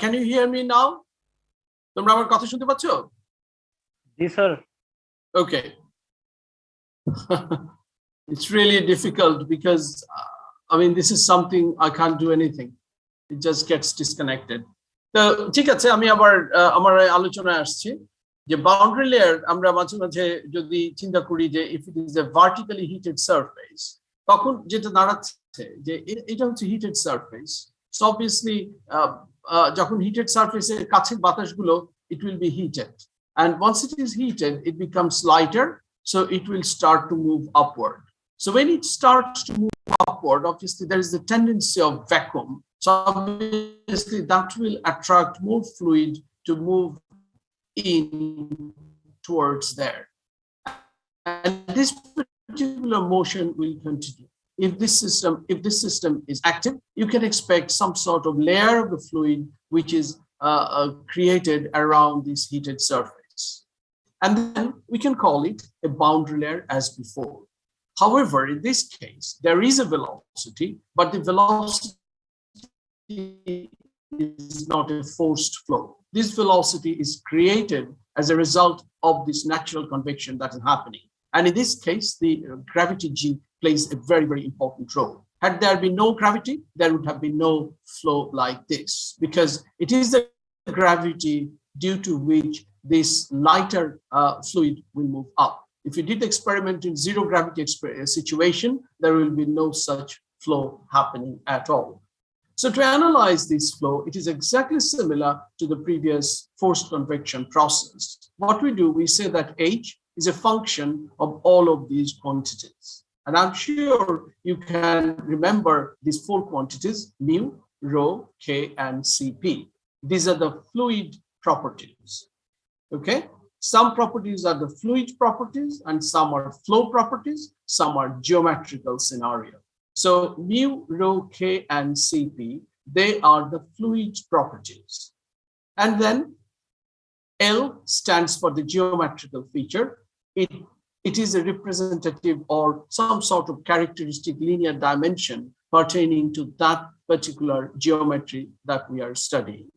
Can you hear me now? তোমরা আমার কথা শুনতে পাচ্ছো? জি sir. Okay. It's really difficult because I mean this is something I can't do anything. It just gets disconnected. তো ঠিক আছে, আমি আবার আমার আলোচনায় আসছি যে বাউন্ডারি লেয়ার আমরা মাঝে মাঝে যদি চিন্তা করি যে if it is a vertically heated surface, তখন যেটা দাঁড়াচ্ছে যে এটা হচ্ছে heated surface. So obviously যখন heated surface এর কাছের বাতাসগুলো it will be heated, and once it is heated it becomes lighter, so it will start to move upward. So when it starts to move upward, obviously there is the tendency of vacuum, so obviously that will attract more fluid to move in towards there, and this particular motion will continue. If this system is active, you can expect some sort of layer of the fluid which is created around this heated surface, and then we can call it a boundary layer as before. However, in this case, there is a velocity, but the velocity is not a forced flow. This velocity is created as a result of this natural convection that is happening. And in this case, the gravity G plays a very, very important role. Had there been no gravity, there would have been no flow like this, because it is the gravity due to which this lighter fluid will move up. If you did the experiment in zero gravity situation, there will be no such flow happening at all. So to analyze this flow, it is exactly similar to the previous forced convection process. What we do, we say that H is a function of all of these quantities. And I'm sure you can remember these four quantities: mu, rho, K, and Cp. These are the fluid properties. Okay? Some properties are the fluid properties, and some are flow properties, some are geometrical scenario. So mu, rho, K, and Cp, they are the fluid properties. And then L stands for the geometrical feature. It is a representative or some sort of characteristic linear dimension pertaining to that particular geometry that we are studying.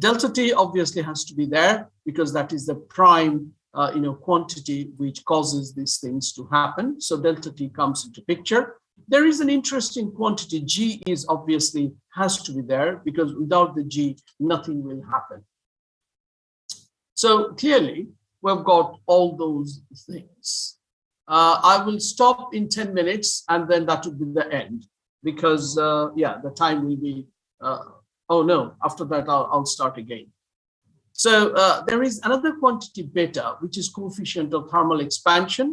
Delta T obviously has to be there because that is the prime quantity which causes these things to happen. So delta T comes into picture. There is an interesting quantity. G is obviously has to be there because without the G, nothing will happen. So clearly, we've got all those things. I will stop in 10 minutes and then that will be the end because, the time will be, oh no, after that I'll start again. So there is another quantity beta, which is coefficient of thermal expansion,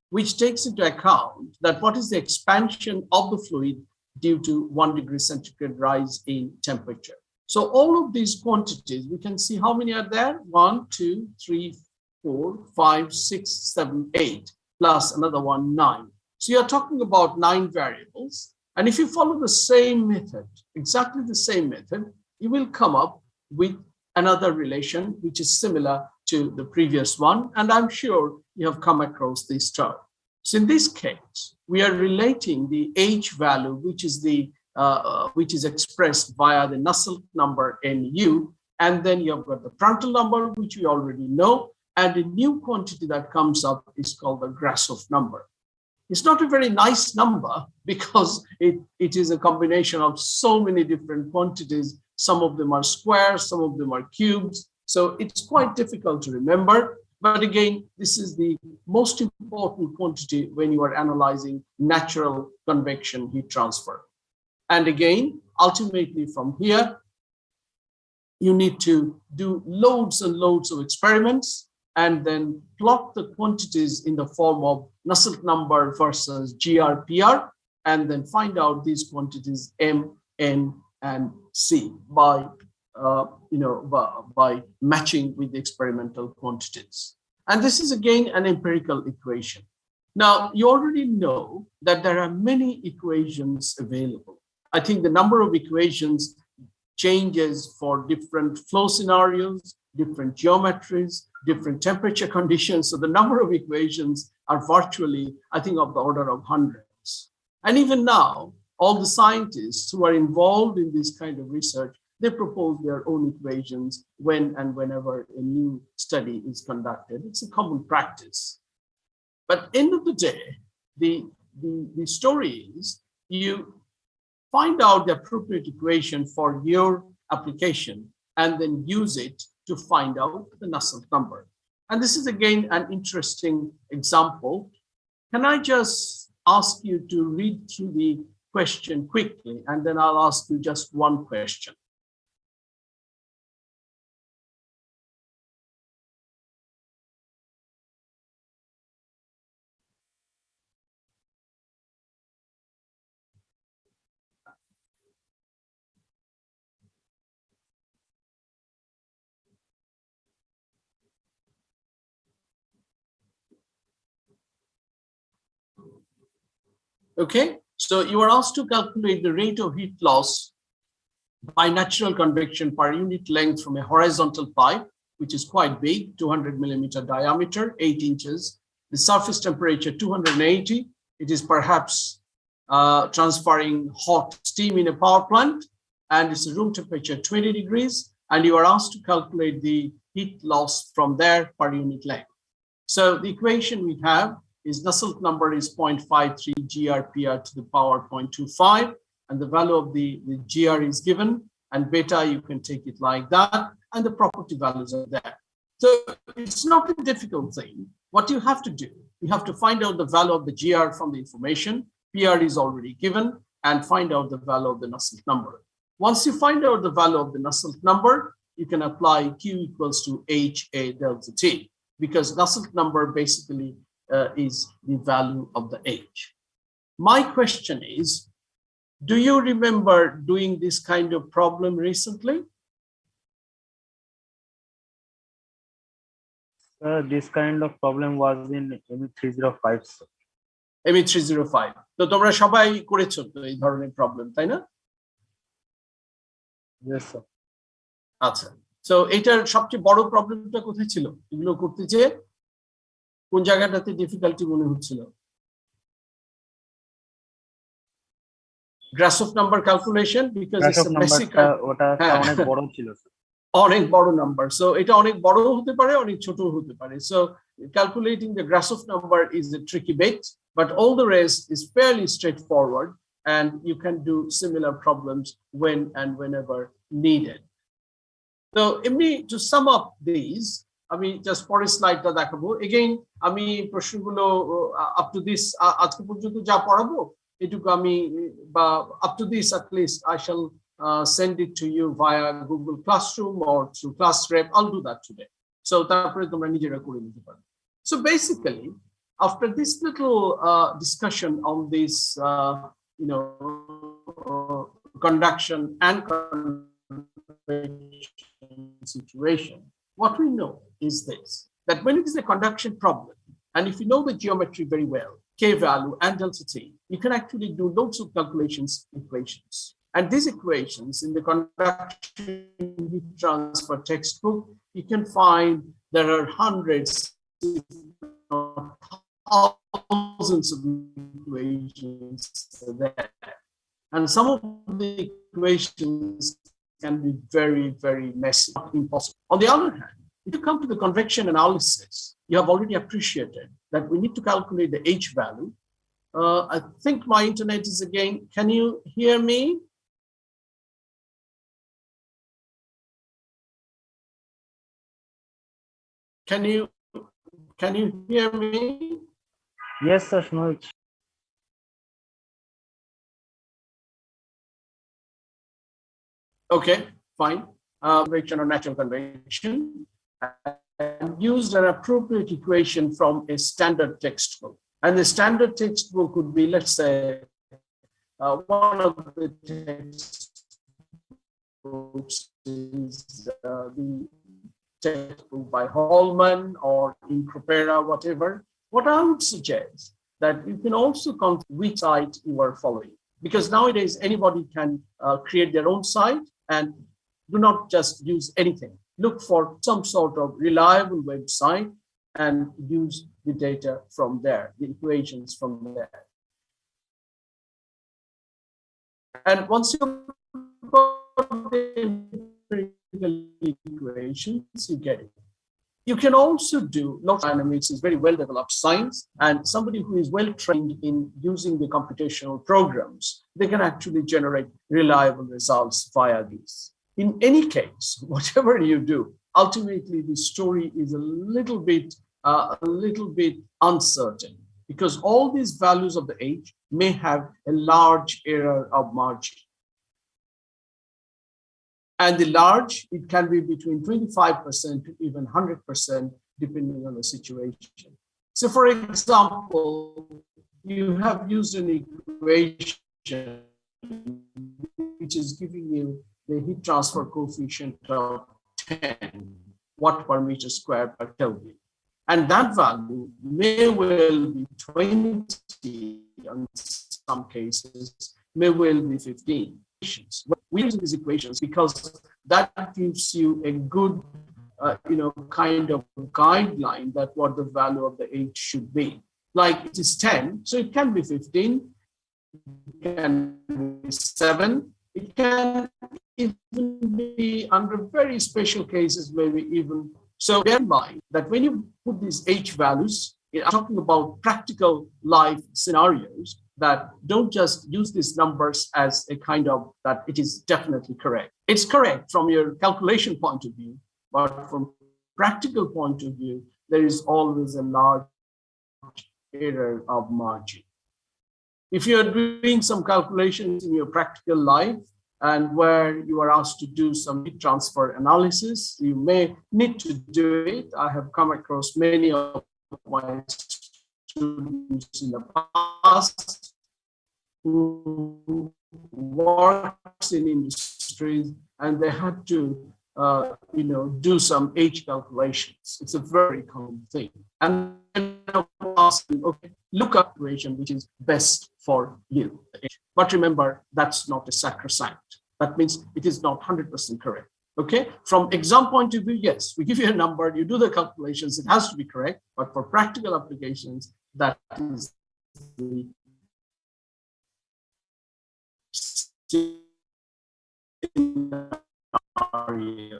which takes into account that what is the expansion of the fluid due to 1 degree centigrade rise in temperature. So all of these quantities, we can see how many are there: 1, 2, 3, 4, 5, 6, 7, 8, plus another one, 9. So you're talking about 9 variables. And if you follow the same method, exactly the same method, you will come up with another relation which is similar to the previous one. And I'm sure you have come across this term. So in this case, we are relating the H value, which is expressed via the Nusselt number Nu, and then you've got the Prandtl number, which we already know. And a new quantity that comes up is called the Grashof number. It's not a very nice number because it is a combination of so many different quantities. Some of them are squares, some of them are cubes. So it's quite difficult to remember. But again, this is the most important quantity when you are analyzing natural convection heat transfer. And again, ultimately from here, you need to do loads and loads of experiments and then plot the quantities in the form of Nusselt number versus GRPR, and then find out these quantities M, N, and C by matching with the experimental quantities. And this is again an empirical equation. Now, you already know that there are many equations available. I think the number of equations changes for different flow scenarios, different geometries, different temperature conditions. So the number of equations are virtually, I think, of the order of hundreds. And even now, all the scientists who are involved in this kind of research, they propose their own equations when and whenever a new study is conducted. It's a common practice. But end of the day, the story is you find out the appropriate equation for your application and then use it to find out the Nusselt number. And this is again an interesting example. Can I just ask you to read through the question quickly, and then I'll ask you just one question. Okay, so you are asked to calculate the rate of heat loss by natural convection per unit length from a horizontal pipe, which is quite big, 200 millimeter diameter, 8 inches. The surface temperature 280. It is perhaps transferring hot steam in a power plant, and it's a room temperature 20 degrees. And you are asked to calculate the heat loss from there per unit length. So the equation we have is Nusselt number is 0.53 GRPR to the power 0.25, and the value of the GR is given, and beta you can take it like that, and the property values are there. So it's not a difficult thing. What you have to do, you have to find out the value of the GR from the information. PR is already given, and find out the value of the Nusselt number. Once you find out the value of the Nusselt number, you can apply Q equals to HA delta T, because Nusselt number basically is the value of the H. My question is, do you remember doing this kind of problem recently? This kind of problem was in ME-305. ME-305. তো তোমরা সবাই করেছো তো এই ধরনের problem, তাই না? Yes, sir. আচ্ছা, সো এটার সবচেয়ে বড় প্রবলেমটা কোথায় ছিল এগুলো করতে যেয়ে? কোন জায়গাটাতে ডিফিকাল্টি মনে হচ্ছিল? Grashof number calculation, because it's a basic ওটা অনেক বড় ছিল স্যার। অনেক বড় নাম্বার, সো এটা অনেক বড় হতে পারে, অনেক ছোট হতে পারে। So calculating the Grashof number is a tricky bit, but all the rest is fairly straightforward, and you can do similar problems when and whenever needed. So to sum up these, আমি just পরের স্লাইডটা দেখাবো। Again আমি প্রশ্নগুলো up to this আজকে পর্যন্ত যা পড়াবো এটুকু আমি, বা up to this at least I shall send it to you via Google Classroom or through ClassRep. I'll do that today. So তারপরে তোমরা নিজেরা করে নিতে পারো। So basically, after this little discussion on this, conduction and situation, what we know is this, that when it is a conduction problem, and if you know the geometry very well, K value and delta T, you can actually do loads of calculations, equations. And these equations in the conduction heat transfer textbook, you can find there are hundreds, thousands of equations there. And some of the equations can be very, very messy, not impossible. On the other hand, if you come to the convection analysis, you have already appreciated that we need to calculate the H value. I think my internet is again, can you hear me? Can you hear me? Yes, sir. No. Okay, fine. Convection or natural convection, and used an appropriate equation from a standard textbook. And the standard textbook would be, let's say, one of the textbooks is the textbook by Hallman or in Propera, whatever. What I would suggest that you can also count which site you are following, because nowadays anybody can create their own site, and do not just use anything. Look for some sort of reliable website and use the data from there, the equations from there. And once you the empirical equations, you get it. You can also do local dynamics is very well developed science, and somebody who is well trained in using the computational programs, they can actually generate reliable results via these. In any case, whatever you do, ultimately the story is a little bit uncertain, because all these values of the age may have a large error of margin. And the large, it can be between 25% to even 100%, depending on the situation. So for example, you have used an equation which is giving you the heat transfer coefficient of 10 watt per meter square per Kelvin. And that value may well be 20 in some cases, may well be 15. We use these equations because that gives you a good, kind of guideline that what the value of the age should be. Like it is 10, so it can be 15, it can be 7, it can even be under very special cases, maybe even. So bear in mind that when you put these age values, I'm talking about practical life scenarios, that don't just use these numbers as a kind of that it is definitely correct. It's correct from your calculation point of view, but from practical point of view, there is always a large error of margin. If you're doing some calculations in your practical life and where you are asked to do some heat transfer analysis, you may need to do it. I have come across many of my students in the past who works in industries, and they had to do some age calculations. It's a very common thing. And asking, okay, look up equation which is best for you. But remember, that's not a sacrosanct. That means it is not 100% correct. Okay, from exam point of view, yes, we give you a number, you do the calculations, it has to be correct, but for practical applications, that is the scenario.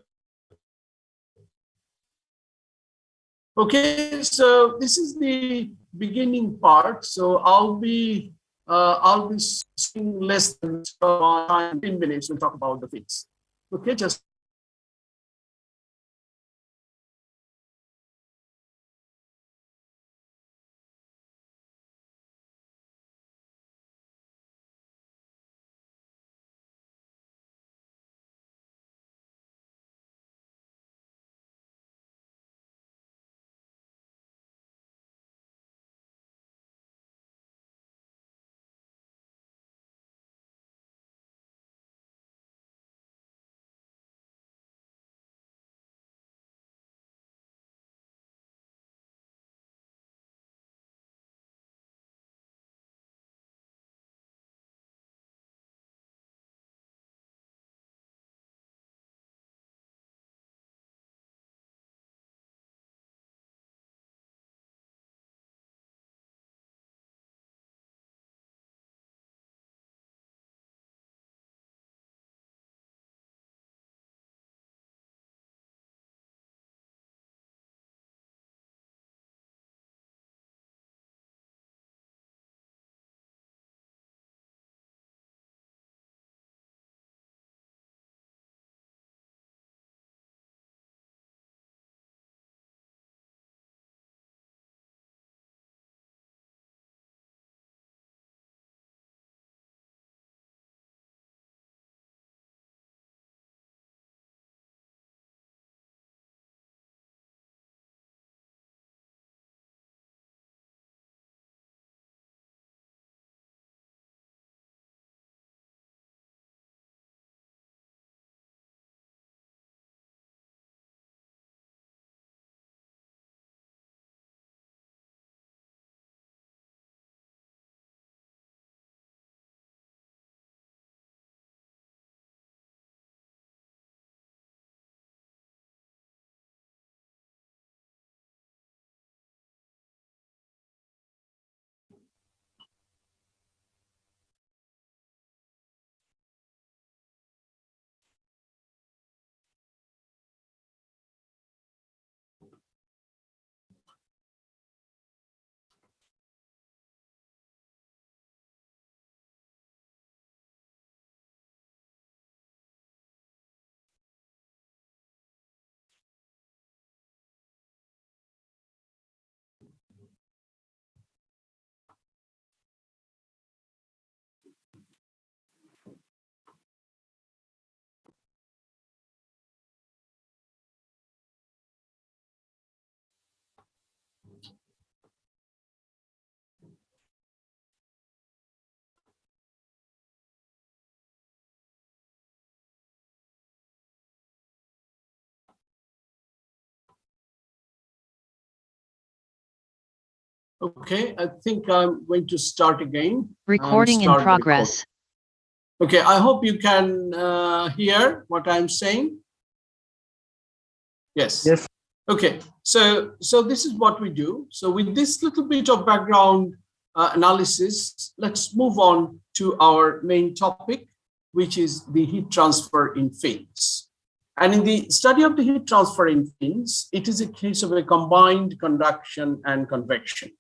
Okay, so this is the beginning part. So I'll be speaking less than 10 minutes. We'll talk about the things. Okay, just Okay, I think I'm going to start again. Recording in progress. Okay, I hope you can hear what I'm saying. Yes. Yes. Okay, so this is what we do. So with this little bit of background analysis, let's move on to our main topic, which is the heat transfer in fins. And in the study of the heat transfer in fins, it is a case of a combined conduction and convection.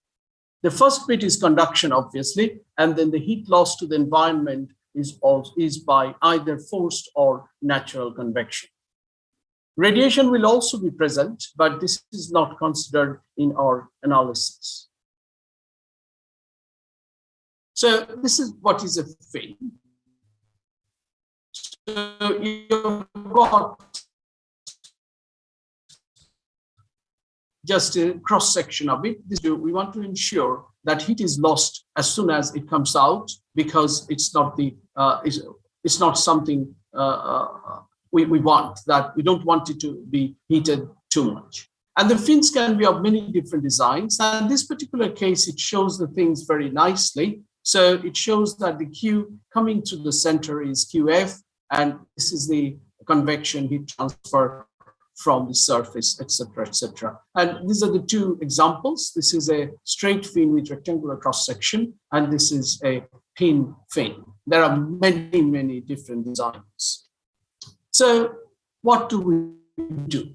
The first bit is conduction, obviously, and then the heat loss to the environment is by either forced or natural convection. Radiation will also be present, but this is not considered in our analysis. So this is what is a fin. So you've got just a cross section of it. We want to ensure that heat is lost as soon as it comes out, because it's not it's not something we want. That we don't want it to be heated too much. And the fins can be of many different designs. And in this particular case, it shows the things very nicely. So it shows that the Q coming to the center is QF, and this is the convection heat transfer from the surface, etc., etc. And these are the two examples. This is a straight fin with rectangular cross section, and this is a pin fin. There are many, many different designs. So what do we do?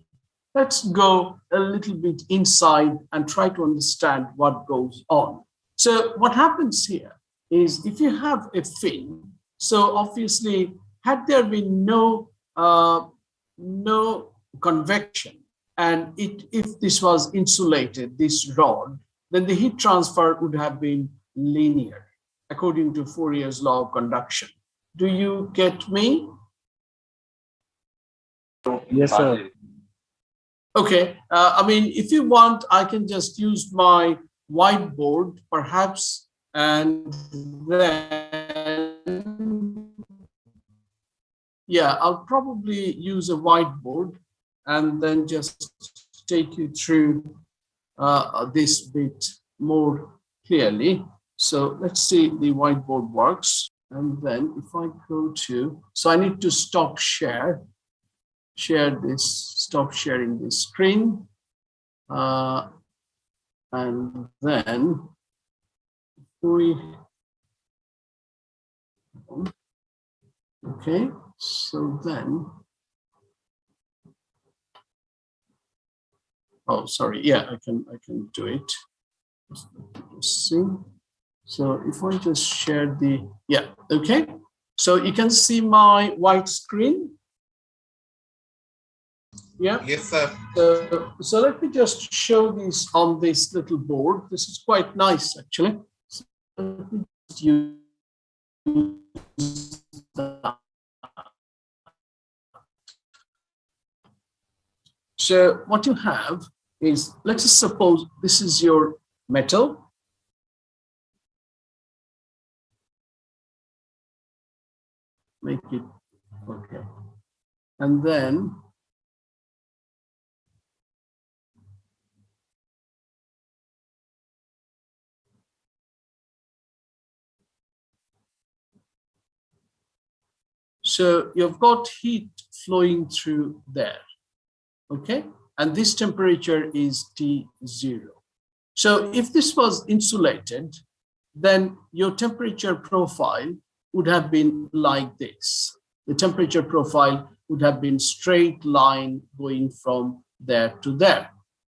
Let's go a little bit inside and try to understand what goes on. So what happens here is, if you have a fin, so obviously, had there been no convection, and if this was insulated, this rod, then the heat transfer would have been linear, according to Fourier's law of conduction. Do you get me? Yes, sir. Okay, I mean, if you want, I can just use my whiteboard, perhaps, and then, yeah, I'll probably use a whiteboard and then just take you through this bit more clearly. So let's see the whiteboard works. And then if I go to, so I need to stop share this, stop sharing this screen. And then okay, so then, oh, sorry, yeah, I can do it. Let's see. So if I just share the, yeah, okay. So you can see my white screen. Yeah. Yes, sir. So let me just show this on this little board. This is quite nice, actually. So let me just use that. So what you have is, let's just suppose this is your metal. Make it, okay. And then so you've got heat flowing through there, okay? And this temperature is T0. So if this was insulated, then your temperature profile would have been like this. The temperature profile would have been straight line going from there to there,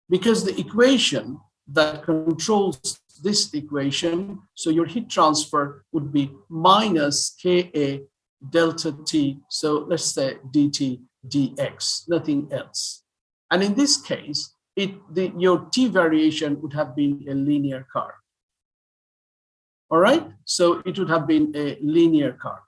because the equation that controls this equation, so your heat transfer would be minus Ka delta T, so let's say dt dx, nothing else. And in this case, your T variation would have been a linear curve. All right, so it would have been a linear curve.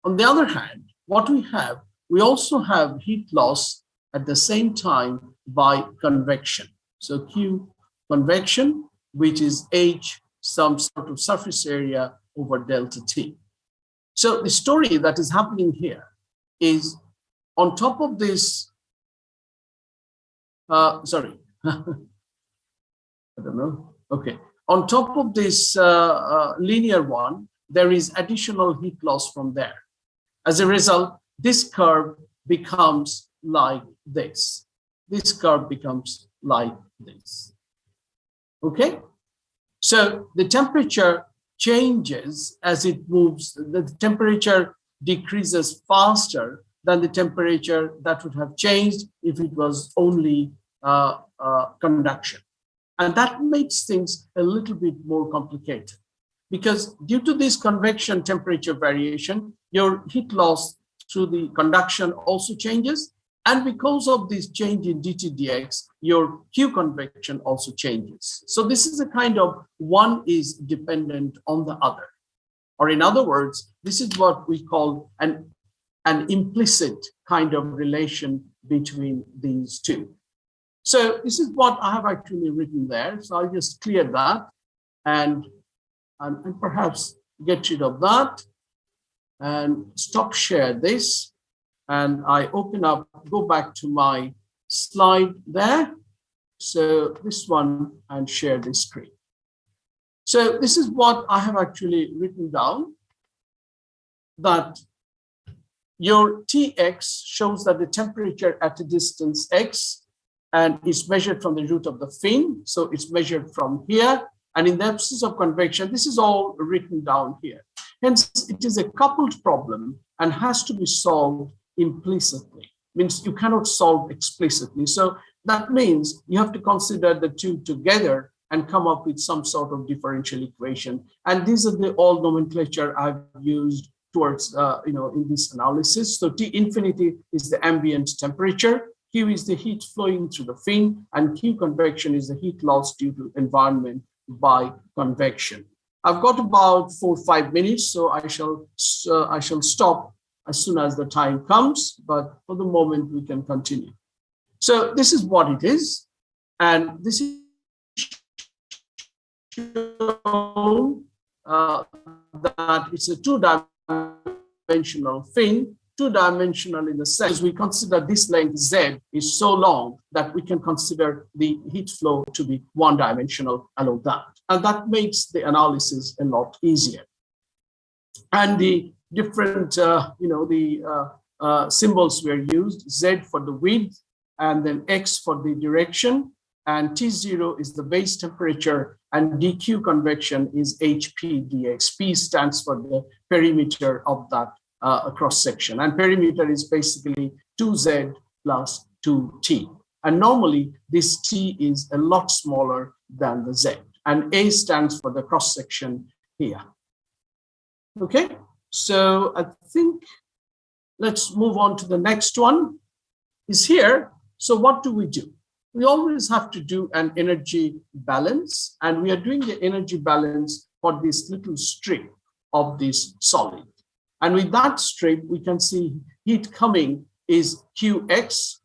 On the other hand, what we also have heat loss at the same time by convection. So Q convection, which is H, some sort of surface area over delta T. So the story that is happening here is, on top of this, sorry, I don't know. Okay. On top of this linear one, there is additional heat loss from there. As a result, this curve becomes like this. This curve becomes like this. Okay? So the temperature changes as it moves. The temperature decreases faster than the temperature that would have changed if it was only conduction. And that makes things a little bit more complicated, because due to this convection temperature variation, your heat loss through the conduction also changes. And because of this change in dT dx, your Q convection also changes. So this is a kind of one is dependent on the other. Or in other words, this is what we call an implicit kind of relation between these two. So this is what I have actually written there. So I'll just clear that and perhaps get rid of that and stop share this. And I open up, go back to my slide there. So this one, and share this screen. So this is what I have actually written down, that your Tx shows that the temperature at a distance x and is measured from the root of the fin. So it's measured from here. And in the absence of convection, this is all written down here. Hence, it is a coupled problem and has to be solved implicitly. Means you cannot solve explicitly. So that means you have to consider the two together and come up with some sort of differential equation. And these are the all nomenclature I've used towards, in this analysis. So T infinity is the ambient temperature, Q is the heat flowing through the fin, and Q convection is the heat loss due to environment by convection. I've got about 4 or 5 minutes, so I shall stop as soon as the time comes, but for the moment we can continue. So this is what it is, and this is shown that it's a two-dimensional fin, two-dimensional in the sense we consider this length Z is so long that we can consider the heat flow to be one-dimensional along that. And that makes the analysis a lot easier. And the different, symbols were used, Z for the width, and then X for the direction, and T0 is the base temperature, and dQ convection is HP dx. P stands for the perimeter of that cross section, and perimeter is basically 2Z plus 2T. And normally this T is a lot smaller than the Z, and A stands for the cross section here. Okay, so I think let's move on to the next one. Is here. So what do? We always have to do an energy balance, and we are doing the energy balance for this little strip of this solid. And with that strip, we can see heat coming is Qx.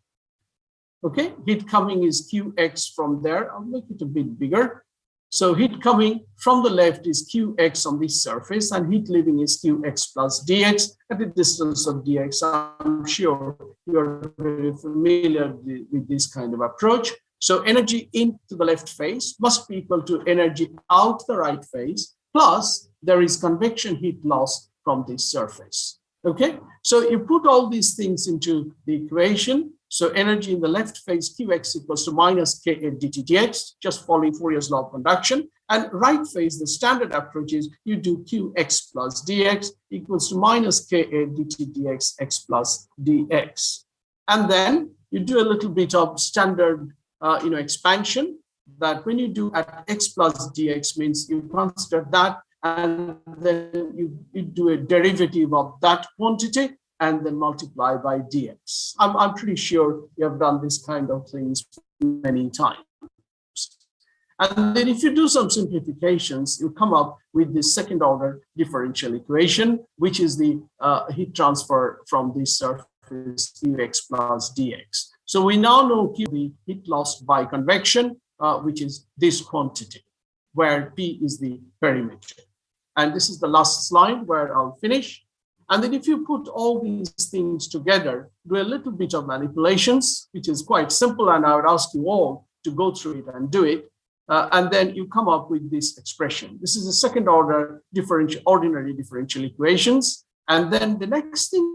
Okay, heat coming is Qx from there. I'll make it a bit bigger. So heat coming from the left is Qx on this surface, and heat leaving is Qx plus dx at the distance of dx. I'm sure you're very familiar with this kind of approach. So energy into the left face must be equal to energy out the right face, plus there is convection heat loss from this surface. Okay, so you put all these things into the equation. So energy in the left phase, Qx equals to minus Ka dt dx, just following Fourier's law of conduction. And right phase, the standard approach is you do Qx plus dx equals to minus Ka dt dx x plus dx. And then you do a little bit of standard expansion, that when you do at x plus dx means you consider that, and then you do a derivative of that quantity, and then multiply by dx. I'm pretty sure you have done this kind of things many times. And then if you do some simplifications, you come up with the second order differential equation, which is the heat transfer from this surface Qx plus dx. So we now know Q, the heat loss by convection, which is this quantity, where P is the perimeter. And this is the last slide where I'll finish. And then if you put all these things together, do a little bit of manipulations, which is quite simple, and I would ask you all to go through it and do it. And then you come up with this expression. This is the second order ordinary differential equations. And then the next thing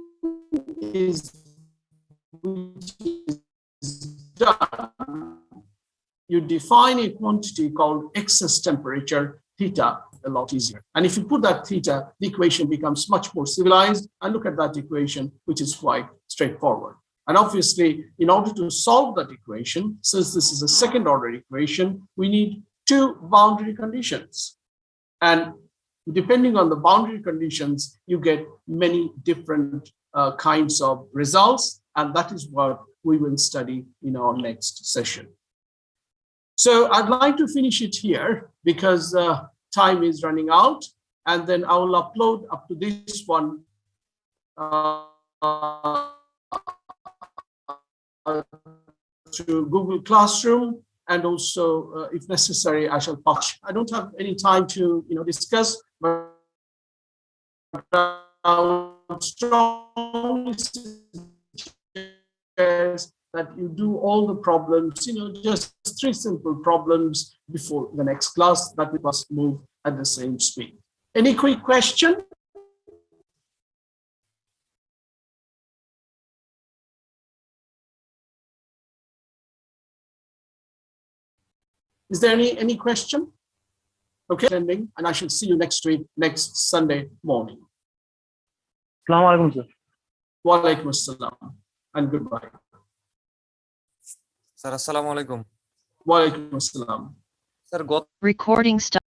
is, which is done, you define a quantity called excess temperature, theta, a lot easier. And if you put that theta, the equation becomes much more civilized. And look at that equation, which is quite straightforward. And obviously, in order to solve that equation, since this is a second order equation, we need two boundary conditions. And depending on the boundary conditions, you get many different kinds of results. And that is what we will study in our next session. So I'd like to finish it here because time is running out. And then I will upload up to this one to Google Classroom, and also, if necessary, I shall publish. I don't have any time to discuss, but I would strongly suggest that you do all the problems, just 3 simple problems before the next class, that we must move at the same speed. Any quick question? Is there any question? Okay, ending, and I shall see you next week, next Sunday morning. Assalamu alaikum, sir. Wa alaikum assalam, and goodbye. Sir, assalamu alaikum. Wa alaikum assalam. Sir, Recording stop.